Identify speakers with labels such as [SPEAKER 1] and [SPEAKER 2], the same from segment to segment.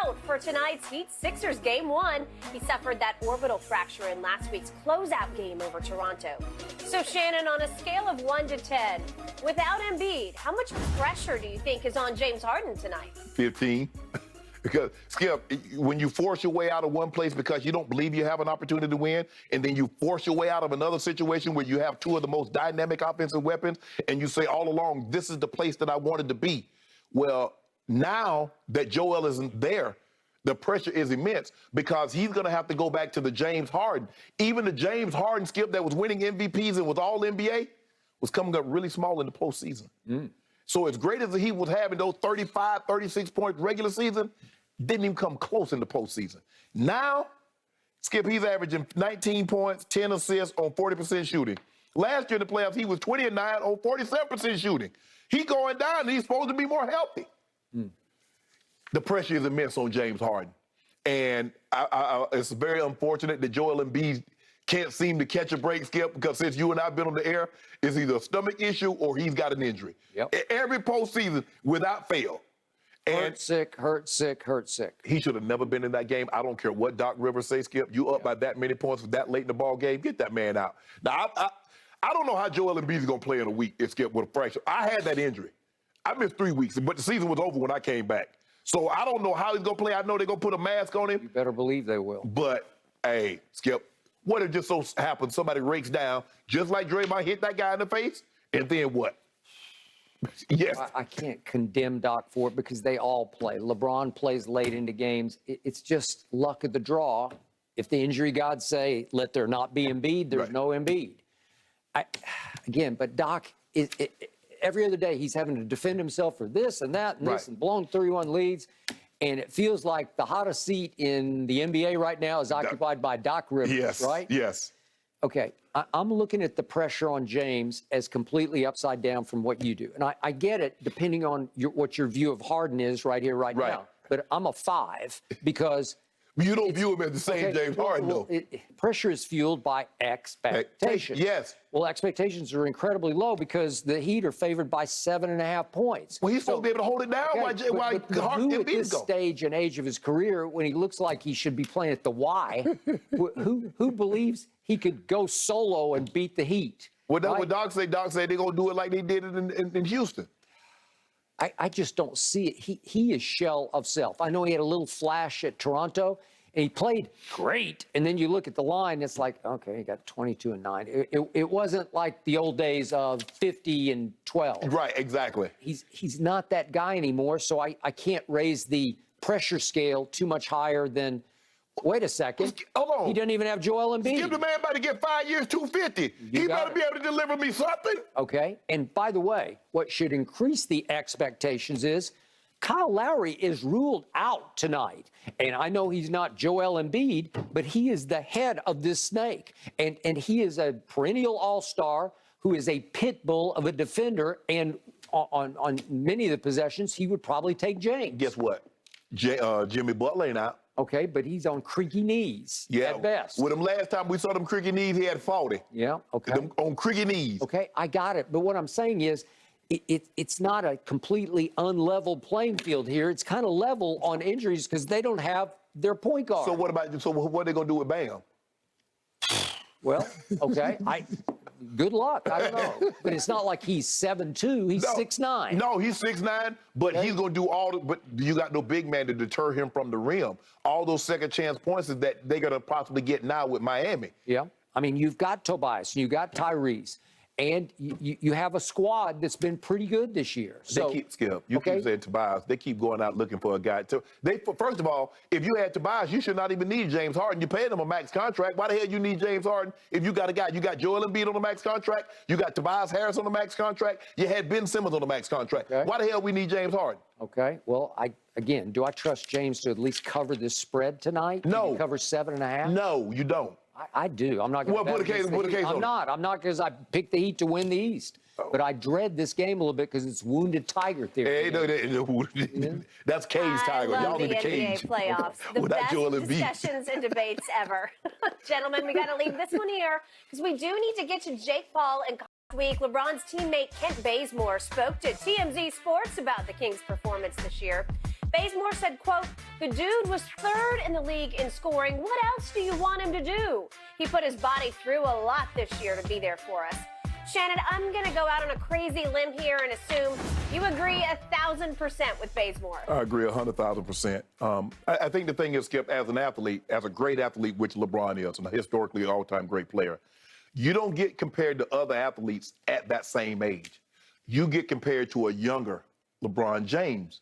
[SPEAKER 1] out for tonight's Heat-Sixers Game 1. He suffered that orbital fracture in last week's closeout game over Toronto. So, Shannon, on a scale of 1 to 10, without Embiid, how much pressure do you think is on James Harden tonight?
[SPEAKER 2] 15. Because, Skip, when you force your way out of one place because you don't believe you have an opportunity to win, and then you force your way out of another situation where you have two of the most dynamic offensive weapons, and you say all along, this is the place that I wanted to be. Well, now that Joel isn't there, the pressure is immense because he's going to have to go back to the James Harden. Even the James Harden, Skip, that was winning MVPs and was all NBA, was coming up really small in the postseason. So as great as he was having those 35, 36 points regular season, didn't even come close in the postseason. Now, Skip, he's averaging 19 points, 10 assists on 40% shooting. Last year in the playoffs, he was 20 and 9 on 47% shooting. He's going down, and he's supposed to be more healthy. The pressure is immense on James Harden. And it's very unfortunate that Joel Embiid can't seem to catch a break, Skip, because since you and I have been on the air, it's either a stomach issue or he's got an injury. Every postseason, without fail.
[SPEAKER 3] Hurt sick.
[SPEAKER 2] He should have never been in that game. I don't care what Doc Rivers say, Skip. You up by that many points that late in the ball game, get that man out. Now, I don't know how Joel Embiid is going to play in a week, Skip, with a fracture. I had that injury. I missed 3 weeks, but the season was over when I came back. So I don't know how he's going to play. I know they're going to put a mask on him.
[SPEAKER 3] You better believe they will.
[SPEAKER 2] But, hey, Skip, what if just so happens somebody rakes down, just like Draymond hit that guy in the face, and then what? Yes.
[SPEAKER 3] I can't condemn Doc for it because they all play. LeBron plays late into games. It's just luck of the draw. If the injury gods say, let there not be Embiid, there's no Embiid. But Doc, every other day he's having to defend himself for this and that and this and blown 31 leads. And it feels like the hottest seat in the NBA right now is occupied by Doc Rivers, right?
[SPEAKER 2] Yes.
[SPEAKER 3] Okay, I'm looking at the pressure on James as completely upside down from what you do. And I get it, depending on what your view of Harden is right here, right now. But I'm a 5 because...
[SPEAKER 2] You don't view him as the same James Harden, though.
[SPEAKER 3] Pressure is fueled by expectations.
[SPEAKER 2] Yes.
[SPEAKER 3] Well, expectations are incredibly low because the Heat are favored by 7.5 points.
[SPEAKER 2] Well, he's supposed to be able to hold it down while
[SPEAKER 3] who at this stage and age of his career, when he looks like he should be playing at the Y, who believes he could go solo and beat the Heat?
[SPEAKER 2] What Doc say? Doc say they're going to do it like they did it in Houston.
[SPEAKER 3] I just don't see it. He is shell of self. I know he had a little flash at Toronto, and he played great. And then you look at the line, it's like, okay, he got 22 and 9. It wasn't like the old days of 50 and 12.
[SPEAKER 2] Right, exactly.
[SPEAKER 3] He's not that guy anymore, so I can't raise the pressure scale too much higher than, wait a second.
[SPEAKER 2] Hold on.
[SPEAKER 3] He doesn't even have Joel Embiid.
[SPEAKER 2] Skip, the man about to get 5 years, 250. He better be able to deliver me something.
[SPEAKER 3] Okay. And by the way, what should increase the expectations is Kyle Lowry is ruled out tonight. And I know he's not Joel Embiid, but he is the head of this snake. And he is a perennial all-star who is a pit bull of a defender. And on many of the possessions, he would probably take James.
[SPEAKER 2] Guess what? Jimmy Butler ain't out.
[SPEAKER 3] Okay, but he's on creaky knees at best.
[SPEAKER 2] With him last time we saw them creaky knees, he had 40.
[SPEAKER 3] Yeah, okay.
[SPEAKER 2] Them on creaky knees.
[SPEAKER 3] Okay, I got it. But what I'm saying is it's not a completely unlevel playing field here. It's kind of level on injuries because they don't have their point guard.
[SPEAKER 2] So what are they going to do with Bam?
[SPEAKER 3] Well, okay. Good luck. I don't know. But it's not like he's 7'2". He's 6'9".
[SPEAKER 2] No, he's 6'9", but he's going to do all but you got no big man to deter him from the rim. All those second chance points is that they're going to possibly get now with Miami.
[SPEAKER 3] Yeah. I mean, you've got Tobias, and you've got Tyrese, and you have a squad that's been pretty good this year. So,
[SPEAKER 2] they keep, Skip, you keep saying Tobias. They keep going out looking for a guy. First of all, if you had Tobias, you should not even need James Harden. You paid him a max contract. Why the hell you need James Harden if you got a guy? You got Joel Embiid on the max contract. You got Tobias Harris on the max contract. You had Ben Simmons on the max contract. Why the hell we need James Harden?
[SPEAKER 3] Okay. Well, again, do I trust James to at least cover this spread tonight?
[SPEAKER 2] No.
[SPEAKER 3] Can you cover 7.5?
[SPEAKER 2] No, you don't.
[SPEAKER 3] I do. I'm not going to.
[SPEAKER 2] Put a case
[SPEAKER 3] I'm not because I picked the Heat to win the East. But I dread this game a little bit because it's wounded tiger theory.
[SPEAKER 2] That's cage tiger. Y'all in the cage.
[SPEAKER 1] NBA playoffs. The best discussions and debates ever. Gentlemen, we got to leave this one here because we do need to get to Jake Paul and week. LeBron's teammate Kent Bazemore spoke to TMZ Sports about the Kings' performance this year. Bazemore said, quote, "The dude was third in the league in scoring. What else do you want him to do? He put his body through a lot this year to be there for us." Shannon, I'm going to go out on a crazy limb here and assume you agree 1,000% with Bazemore.
[SPEAKER 2] I agree 100,000%. I think the thing is, Skip, as an athlete, as a great athlete, which LeBron is, and a historically all-time great player, you don't get compared to other athletes at that same age. You get compared to a younger LeBron James.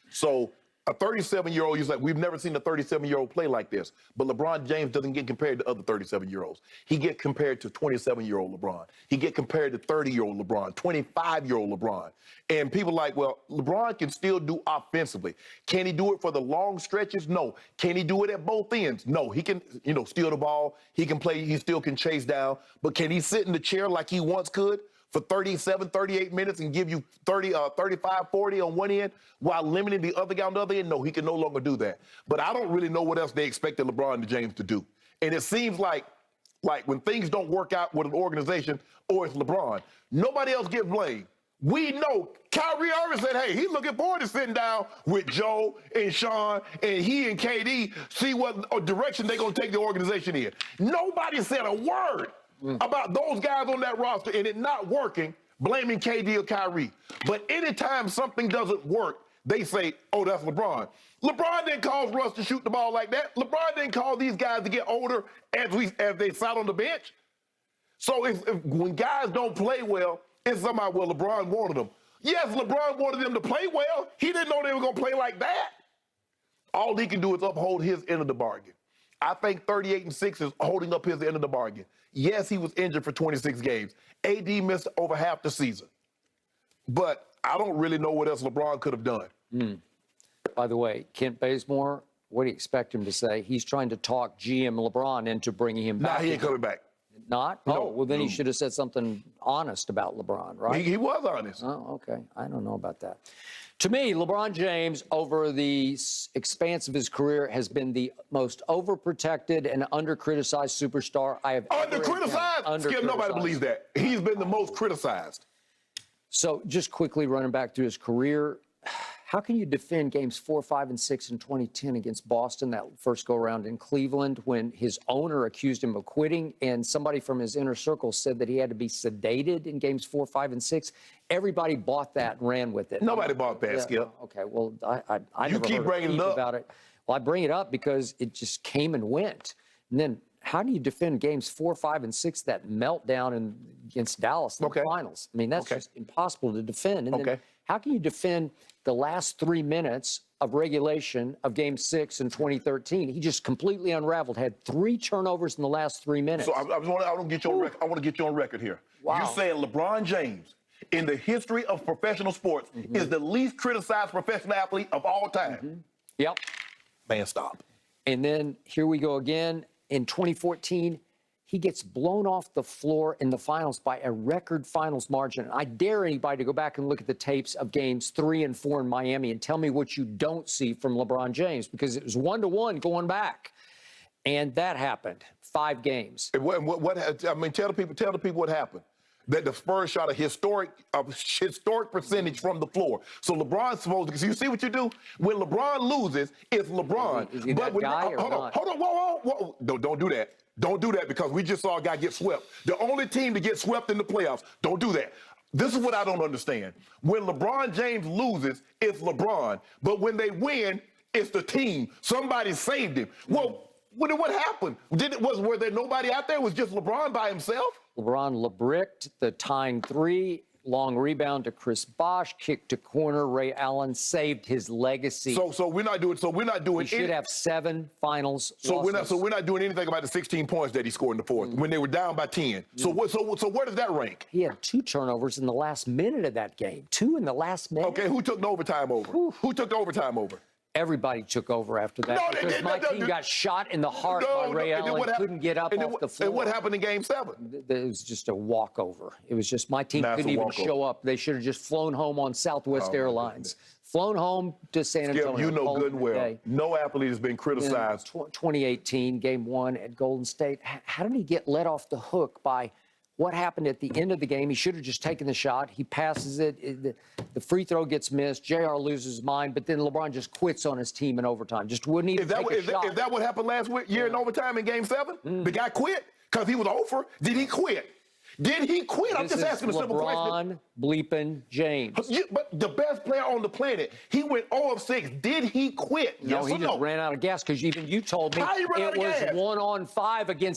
[SPEAKER 2] So a 37-year-old, you're like, we've never seen a 37-year-old play like this. But LeBron James doesn't get compared to other 37-year-olds. He get compared to 27-year-old LeBron. He get compared to 30-year-old LeBron, 25-year-old LeBron. And people are like, well, LeBron can still do offensively. Can he do it for the long stretches? No. Can he do it at both ends? No. He can, steal the ball. He can play. He still can chase down. But can he sit in the chair like he once could for 37, 38 minutes and give you 35, 40 on one end while limiting the other guy on the other end? No, he can no longer do that. But I don't really know what else they expected LeBron James to do. And it seems like when things don't work out with an organization or it's LeBron, nobody else gets blamed. We know Kyrie Irving said, hey, he's looking forward to sitting down with Joe and Sean and he and KD, see what direction they're going to take the organization in. Nobody said a word about those guys on that roster and it not working, blaming KD or Kyrie. But anytime something doesn't work, they say, oh, that's LeBron. LeBron didn't cause Russ to shoot the ball like that. LeBron didn't cause these guys to get older as they sat on the bench. So if when guys don't play well, it's somehow, well, LeBron wanted them. Yes, LeBron wanted them to play well. He didn't know they were going to play like that. All he can do is uphold his end of the bargain. I think 38-6 is holding up his end of the bargain. Yes, he was injured for 26 games. AD missed over half the season. But I don't really know what else LeBron could have done.
[SPEAKER 3] By the way, Kent Bazemore, what do you expect him to say? He's trying to talk GM LeBron into bringing him back.
[SPEAKER 2] Nah, he ain't coming back.
[SPEAKER 3] Not?
[SPEAKER 2] No,
[SPEAKER 3] Oh, well, then he should have said something honest about LeBron, right?
[SPEAKER 2] He was honest.
[SPEAKER 3] Oh, okay. I don't know about that. To me, LeBron James, over the expanse of his career, has been the most overprotected and under-criticized superstar I have ever
[SPEAKER 2] Under-criticized? Skip, nobody believes that. He's been the most criticized.
[SPEAKER 3] So just quickly running back through his career, how can you defend games 4, 5, and 6 in 2010 against Boston, that first go-around in Cleveland, when his owner accused him of quitting and somebody from his inner circle said that he had to be sedated in games 4, 5, and 6? Everybody bought that and ran with it.
[SPEAKER 2] Nobody bought that, Skip.
[SPEAKER 3] Okay, well, I
[SPEAKER 2] You
[SPEAKER 3] never
[SPEAKER 2] keep
[SPEAKER 3] heard
[SPEAKER 2] bringing it up.
[SPEAKER 3] about it. Well, I bring it up because it just came and went. And then how do you defend games 4, 5, and 6, that meltdown against Dallas in the finals? I mean, that's just impossible to defend. And then how can you defend the last 3 minutes of regulation of Game 6 in 2013? He just completely unraveled, had 3 turnovers in the last 3 minutes.
[SPEAKER 2] So I want to get you on record. I want to get you on record here.
[SPEAKER 3] Wow.
[SPEAKER 2] You're saying LeBron James, in the history of professional sports, is the least criticized professional athlete of all time.
[SPEAKER 3] Yep.
[SPEAKER 2] Man, stop.
[SPEAKER 3] And then here we go again. In 2014, he gets blown off the floor in the finals by a record finals margin. I dare anybody to go back and look at the tapes of games 3 and 4 in Miami and tell me what you don't see from LeBron James, because it was 1-1 going back. And that happened 5 games.
[SPEAKER 2] I mean, tell the people what happened. That the Spurs shot a historic percentage from the floor. So LeBron's supposed to, you see what you do? When LeBron loses, it's LeBron.
[SPEAKER 3] Is he that guy or not?
[SPEAKER 2] Hold on, whoa. Don't do that. Don't do that, because we just saw a guy get swept. The only team to get swept in the playoffs. Don't do that. This is what I don't understand. When LeBron James loses, it's LeBron. But when they win, it's the team. Somebody saved him. Well, what happened? Were there nobody out there? It was just LeBron by himself? LeBron
[SPEAKER 3] LeBricked the tying 3, long rebound to Chris Bosh, kick to corner. Ray Allen saved his legacy.
[SPEAKER 2] So we're not doing.
[SPEAKER 3] He should have 7 finals.
[SPEAKER 2] So we're not doing anything about the 16 points that he scored in the fourth when they were down by 10. So where does that rank?
[SPEAKER 3] He had 2 turnovers in the last minute of that game. 2 in the last minute.
[SPEAKER 2] Okay, who took the overtime over? Who took the overtime over?
[SPEAKER 3] Everybody took over after that, because my team got shot in the heart by Ray Allen, couldn't get up off the floor.
[SPEAKER 2] And what happened in Game 7?
[SPEAKER 3] It was just a walkover. It was just my team couldn't even show up. They should have just flown home on Southwest Airlines. Flown home to San Antonio.
[SPEAKER 2] Skip, you know good and well, no athlete has been criticized.
[SPEAKER 3] In 2018, Game 1 at Golden State. How did he get let off the hook by What happened at the end of the game? He should have just taken the shot. He passes it. The free throw gets missed. JR loses his mind, but then LeBron just quits on his team in overtime. Just wouldn't even take a shot.
[SPEAKER 2] Is that what happened last year in overtime in Game 7? The guy quit because he was over. Did he quit? Did he quit? I'm just asking a simple question.
[SPEAKER 3] LeBron bleeping James.
[SPEAKER 2] But the best player on the planet, he went 0 of 6. Did he quit?
[SPEAKER 3] No,
[SPEAKER 2] Yes
[SPEAKER 3] he
[SPEAKER 2] or
[SPEAKER 3] just ran out of gas because even you told me
[SPEAKER 2] How he ran out
[SPEAKER 3] it
[SPEAKER 2] of
[SPEAKER 3] was
[SPEAKER 2] gas?
[SPEAKER 3] 1-on-5 against